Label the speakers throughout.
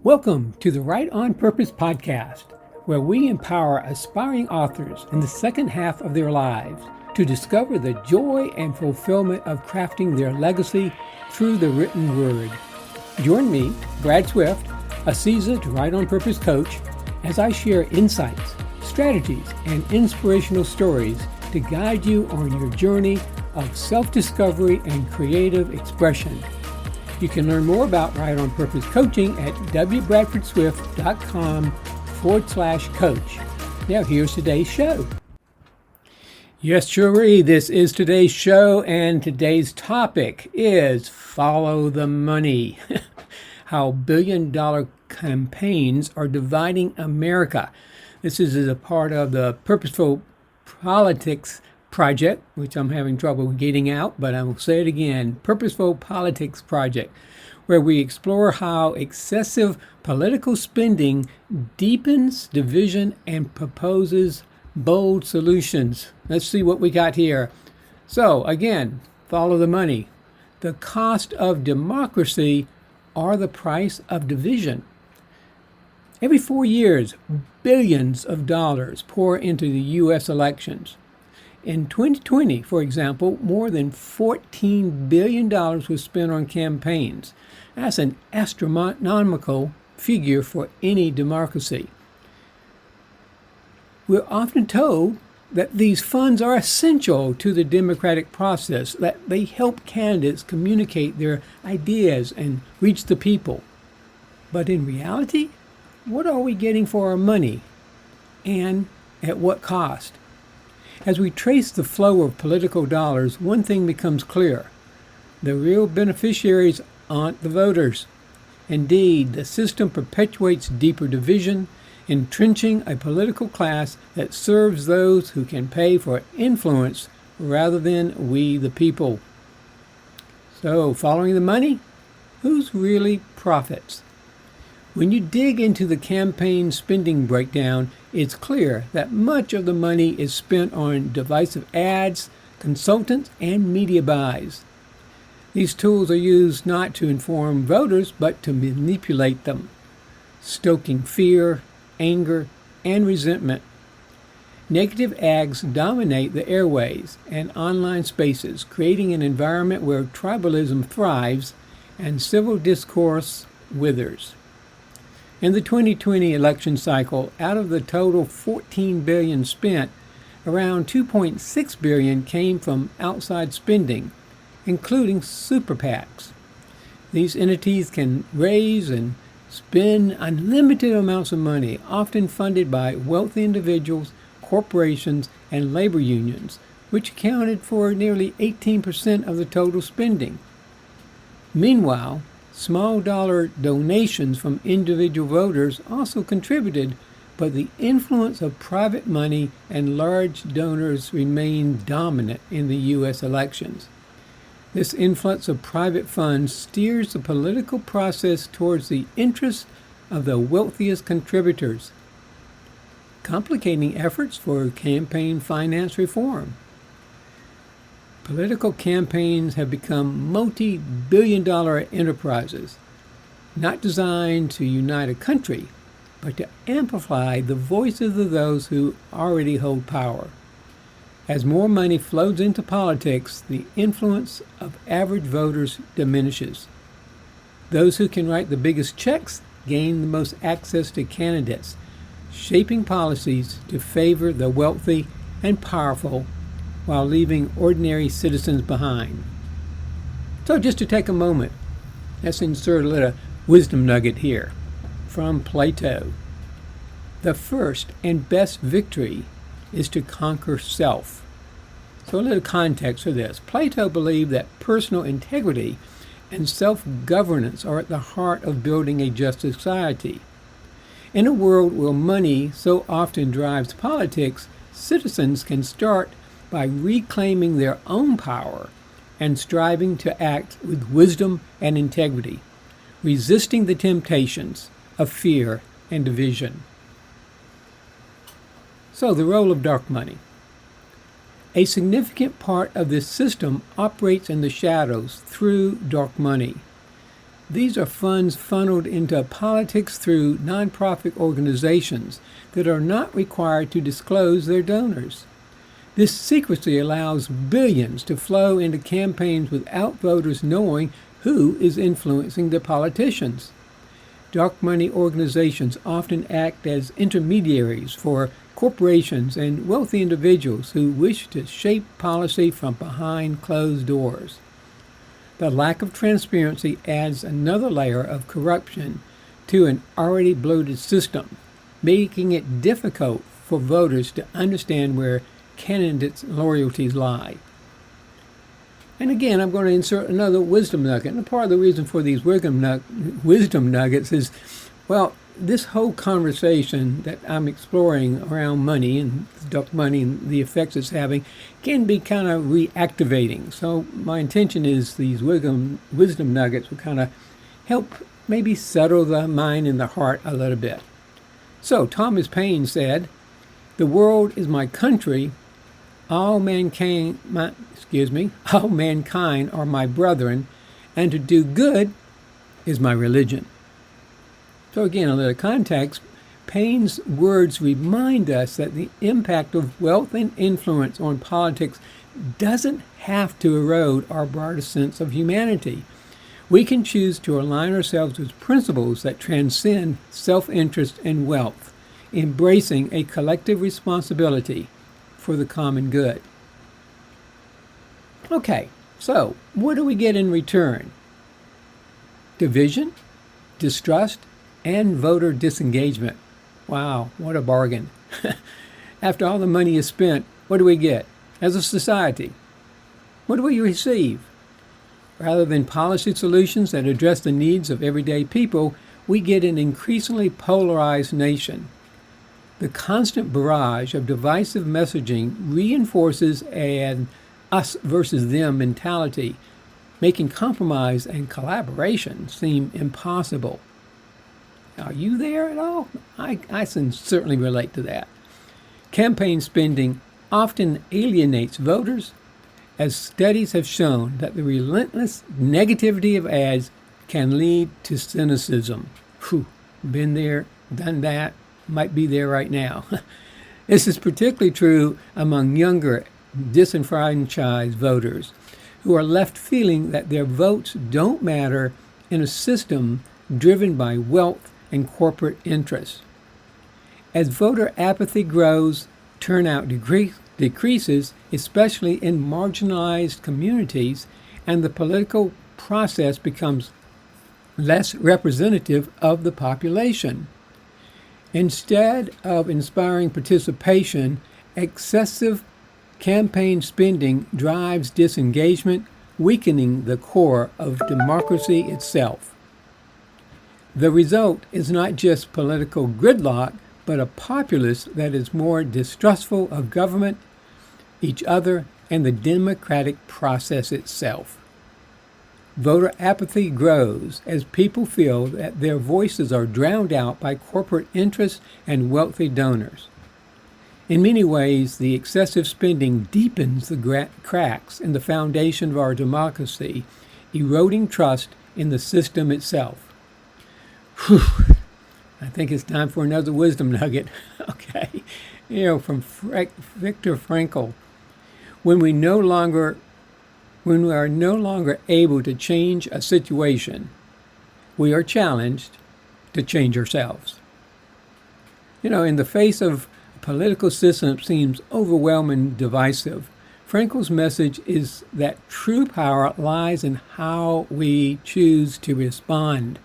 Speaker 1: Welcome to the Write on Purpose podcast, where we empower aspiring authors in the second half of their lives to discover the joy and fulfillment of crafting their legacy through the written word. Join me, Brad Swift, a seasoned Write on Purpose coach, as I share insights, strategies, and inspirational stories to guide you on your journey of self-discovery and creative expression. You can learn more about Write on Purpose coaching at wbradfordswift.com/coach. Now here's today's show. Yes, sure, this is today's show, and today's topic is Follow the Money. How billion-dollar campaigns are dividing America. This is a part of the Purposeful Politics Project, which I'm having trouble getting out, but I will say it again, Purposeful Politics Project, where we explore how excessive political spending deepens division and proposes bold solutions. Let's see what we got here. So again, follow the money. The cost of democracy or the price of division. Every 4 years, billions of dollars pour into the U.S. elections. In 2020, for example, more than $14 billion was spent on campaigns. That's an astronomical figure for any democracy. We're often told that these funds are essential to the democratic process, that they help candidates communicate their ideas and reach the people. But in reality, what are we getting for our money, and at what cost? As we trace the flow of political dollars, one thing becomes clear. The real beneficiaries aren't the voters. Indeed, the system perpetuates deeper division, entrenching a political class that serves those who can pay for influence rather than we the people. So, following the money, who's really profits? When you dig into the campaign spending breakdown, it's clear that much of the money is spent on divisive ads, consultants, and media buys. These tools are used not to inform voters, but to manipulate them, stoking fear, anger, and resentment. Negative ads dominate the airwaves and online spaces, creating an environment where tribalism thrives and civil discourse withers. In the 2020 election cycle, out of the total $14 billion spent, around $2.6 billion came from outside spending, including super PACs. These entities can raise and spend unlimited amounts of money, often funded by wealthy individuals, corporations, and labor unions, which accounted for nearly 18% of the total spending. Meanwhile, small dollar donations from individual voters also contributed, but the influence of private money and large donors remained dominant in the U.S. elections. This influence of private funds steers the political process towards the interests of the wealthiest contributors, complicating efforts for campaign finance reform. Political campaigns have become multi-billion-dollar enterprises, not designed to unite a country, but to amplify the voices of those who already hold power. As more money flows into politics, the influence of average voters diminishes. Those who can write the biggest checks gain the most access to candidates, shaping policies to favor the wealthy and powerful while leaving ordinary citizens behind. So just to take a moment, let's insert a little wisdom nugget here from Plato. The first and best victory is to conquer self. So a little context for this. Plato believed that personal integrity and self-governance are at the heart of building a just society. In a world where money so often drives politics, citizens can start by reclaiming their own power and striving to act with wisdom and integrity, resisting the temptations of fear and division. So, the role of dark money. A significant part of this system operates in the shadows through dark money. These are funds funneled into politics through nonprofit organizations that are not required to disclose their donors. This secrecy allows billions to flow into campaigns without voters knowing who is influencing the politicians. Dark money organizations often act as intermediaries for corporations and wealthy individuals who wish to shape policy from behind closed doors. The lack of transparency adds another layer of corruption to an already bloated system, making it difficult for voters to understand where candidates' loyalties lie. And again, I'm going to insert another wisdom nugget. And part of the reason for these wisdom nuggets is, well, this whole conversation that I'm exploring around money and dark money and the effects it's having can be kind of reactivating. So my intention is these wisdom nuggets will kind of help maybe settle the mind and the heart a little bit. So Thomas Paine said, "The world is my country. All mankind are my brethren, and to do good is my religion." So again, a little context, Paine's words remind us that the impact of wealth and influence on politics doesn't have to erode our broader sense of humanity. We can choose to align ourselves with principles that transcend self-interest and wealth, embracing a collective responsibility for the common good. Okay, so what do we get in return? Division, distrust, and voter disengagement. Wow, what a bargain. After all the money is spent, what do we get? As a society, what do we receive? Rather than policy solutions that address the needs of everyday people, we get an increasingly polarized nation. The constant barrage of divisive messaging reinforces an us versus them mentality, making compromise and collaboration seem impossible. Are you there at all? I can certainly relate to that. Campaign spending often alienates voters, as studies have shown that the relentless negativity of ads can lead to cynicism. Whew, been there, done that, might be there right now. This is particularly true among younger, disenfranchised voters who are left feeling that their votes don't matter in a system driven by wealth and corporate interests. As voter apathy grows, turnout decreases, especially in marginalized communities, and the political process becomes less representative of the population. Instead of inspiring participation, excessive campaign spending drives disengagement, weakening the core of democracy itself. The result is not just political gridlock, but a populace that is more distrustful of government, each other, and the democratic process itself. Voter apathy grows as people feel that their voices are drowned out by corporate interests and wealthy donors. In many ways, the excessive spending deepens the cracks in the foundation of our democracy, eroding trust in the system itself. Whew. I think it's time for another wisdom nugget. Okay. From Viktor Frankl. When we are no longer able to change a situation, we are challenged to change ourselves. In the face of a political system that seems overwhelming and divisive, Frankl's message is that true power lies in how we choose to respond.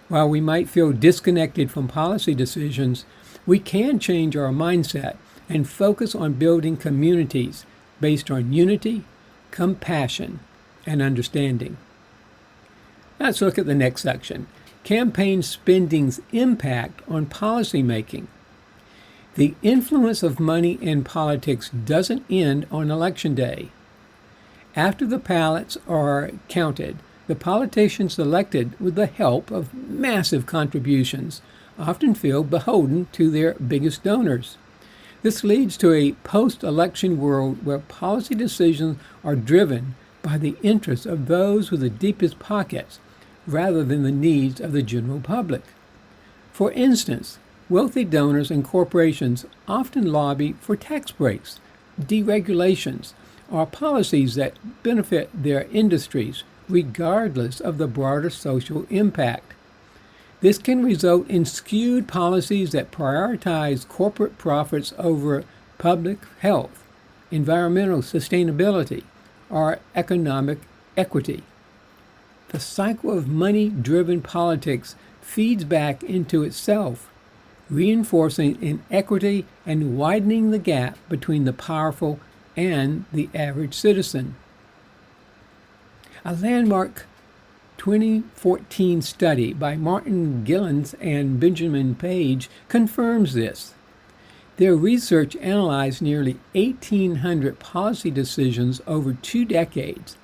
Speaker 1: While we might feel disconnected from policy decisions, we can change our mindset and focus on building communities based on unity, compassion, and understanding. Let's look at the next section, campaign spending's impact on policymaking. The influence of money in politics doesn't end on Election Day. After the ballots are counted, the politicians elected with the help of massive contributions often feel beholden to their biggest donors. This leads to a post-election world where policy decisions are driven by the interests of those with the deepest pockets, rather than the needs of the general public. For instance, wealthy donors and corporations often lobby for tax breaks, deregulations, or policies that benefit their industries, regardless of the broader social impact. This can result in skewed policies that prioritize corporate profits over public health, environmental sustainability, or economic equity. The cycle of money-driven politics feeds back into itself, reinforcing inequity and widening the gap between the powerful and the average citizen. A landmark 2014 study by Martin Gillens and Benjamin Page confirms this. Their research analyzed nearly 1,800 policy decisions over 2 decades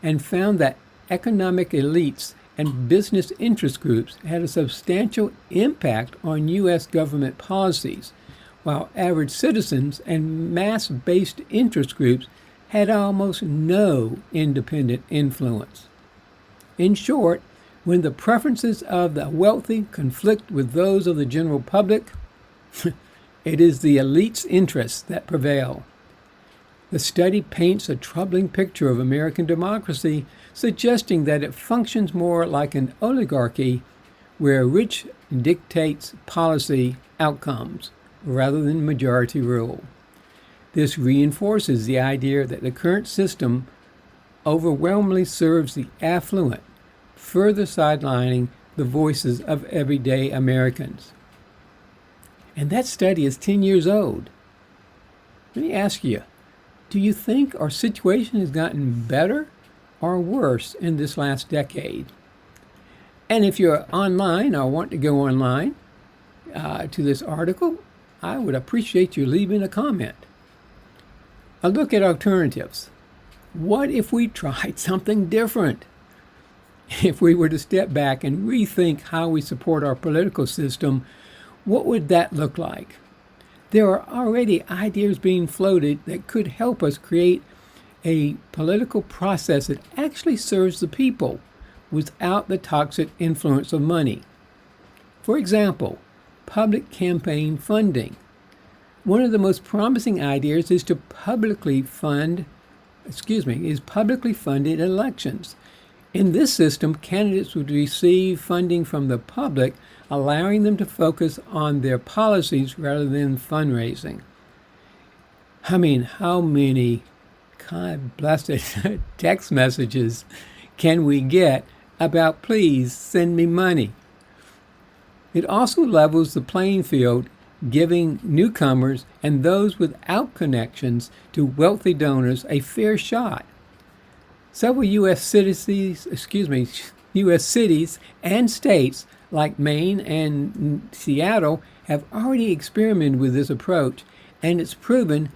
Speaker 1: and found that economic elites and business interest groups had a substantial impact on U.S. government policies, while average citizens and mass-based interest groups had almost no independent influence. In short, when the preferences of the wealthy conflict with those of the general public, it is the elite's interests that prevail. The study paints a troubling picture of American democracy, suggesting that it functions more like an oligarchy where rich dictates policy outcomes rather than majority rule. This reinforces the idea that the current system overwhelmingly serves the affluent, further sidelining the voices of everyday Americans. And that study is 10 years old. Let me ask you, do you think our situation has gotten better or worse in this last decade? And if you're online or want to go online to this article, I would appreciate you leaving a comment. A look at alternatives. What if we tried something different? If we were to step back and rethink how we support our political system, what would that look like? There are already ideas being floated that could help us create a political process that actually serves the people without the toxic influence of money. For example, public campaign funding. One of the most promising ideas is publicly funded elections. In this system, candidates would receive funding from the public, allowing them to focus on their policies rather than fundraising. I mean, how many God blessed text messages can we get about please send me money? It also levels the playing field, giving newcomers and those without connections to wealthy donors a fair shot. Several U.S. cities and states like Maine and Seattle have already experimented with this approach, and it's proven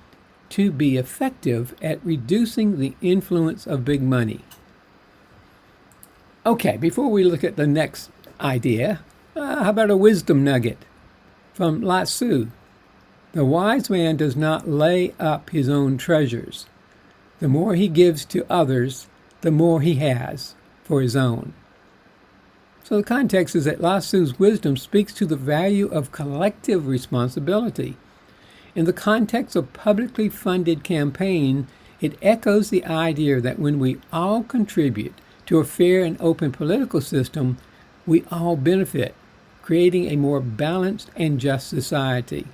Speaker 1: to be effective at reducing the influence of big money. Okay, before we look at the next idea, how about a wisdom nugget from Lao Tzu? The wise man does not lay up his own treasures. The more he gives to others, the more he has for his own. So the context is that Lao Tzu's wisdom speaks to the value of collective responsibility. In the context of publicly funded campaign, it echoes the idea that when we all contribute to a fair and open political system, we all benefit, creating a more balanced and just society.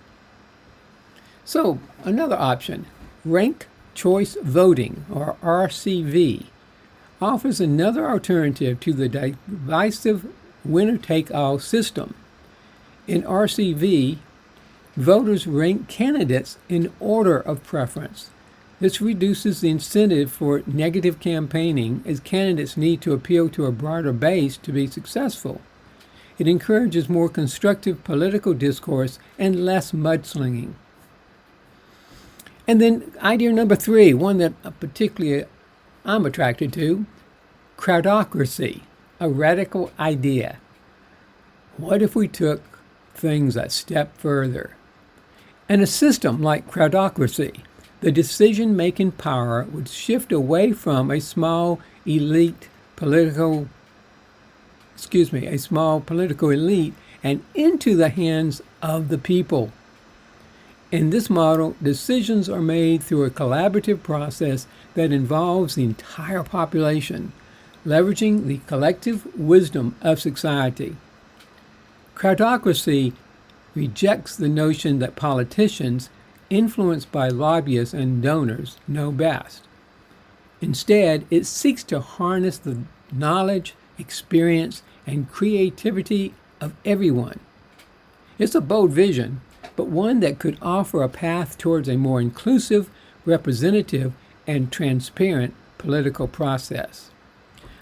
Speaker 1: So, another option, ranked choice voting, or RCV, offers another alternative to the divisive winner-take-all system. In RCV, voters rank candidates in order of preference. This reduces the incentive for negative campaigning, as candidates need to appeal to a broader base to be successful. It encourages more constructive political discourse and less mudslinging. And then idea number 3, one that particularly I'm attracted to, crowdocracy, a radical idea. What if we took things a step further? In a system like crowdocracy, the decision-making power would shift away from a small elite political a small political elite and into the hands of the people. In this model, decisions are made through a collaborative process that involves the entire population, leveraging the collective wisdom of society. Crowdocracy rejects the notion that politicians, influenced by lobbyists and donors, know best. Instead, it seeks to harness the knowledge, experience, and creativity of everyone. It's a bold vision, but one that could offer a path towards a more inclusive, representative, and transparent political process.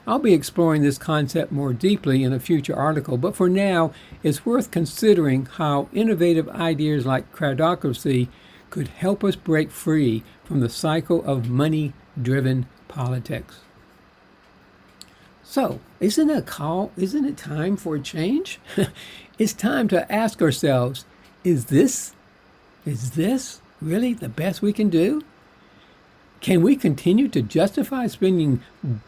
Speaker 1: I'll be exploring this concept more deeply in a future article, but for now, it's worth considering how innovative ideas like crowdocracy could help us break free from the cycle of money-driven politics. So, isn't it time for a change? It's time to ask ourselves, is this really the best we can do? Can we continue to justify spending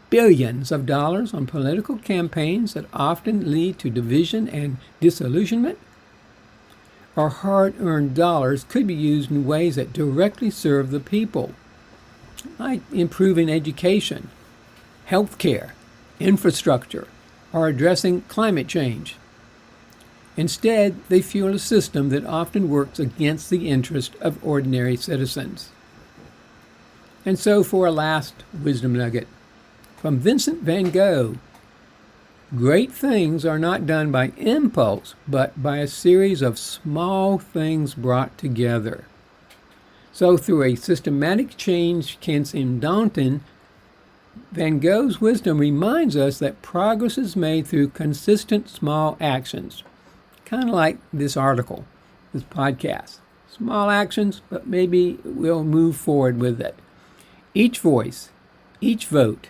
Speaker 1: billions of dollars on political campaigns that often lead to division and disillusionment? Our hard-earned dollars could be used in ways that directly serve the people, like improving education, healthcare, infrastructure, or addressing climate change. Instead, they fuel a system that often works against the interest of ordinary citizens. And so for a last wisdom nugget, from Vincent van Gogh, great things are not done by impulse, but by a series of small things brought together. So through a systematic change can seem daunting, Van Gogh's wisdom reminds us that progress is made through consistent small actions. Kind of like this article, this podcast. Small actions, but maybe we'll move forward with it. Each voice, each vote,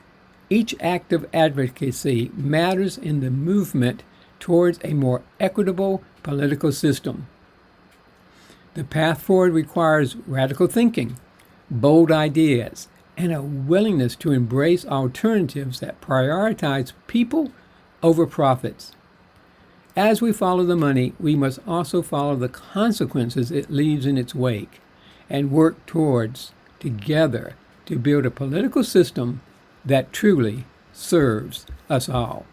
Speaker 1: each act of advocacy matters in the movement towards a more equitable political system. The path forward requires radical thinking, bold ideas, and a willingness to embrace alternatives that prioritize people over profits. As we follow the money, we must also follow the consequences it leaves in its wake and work towards, together, to build a political system that truly serves us all.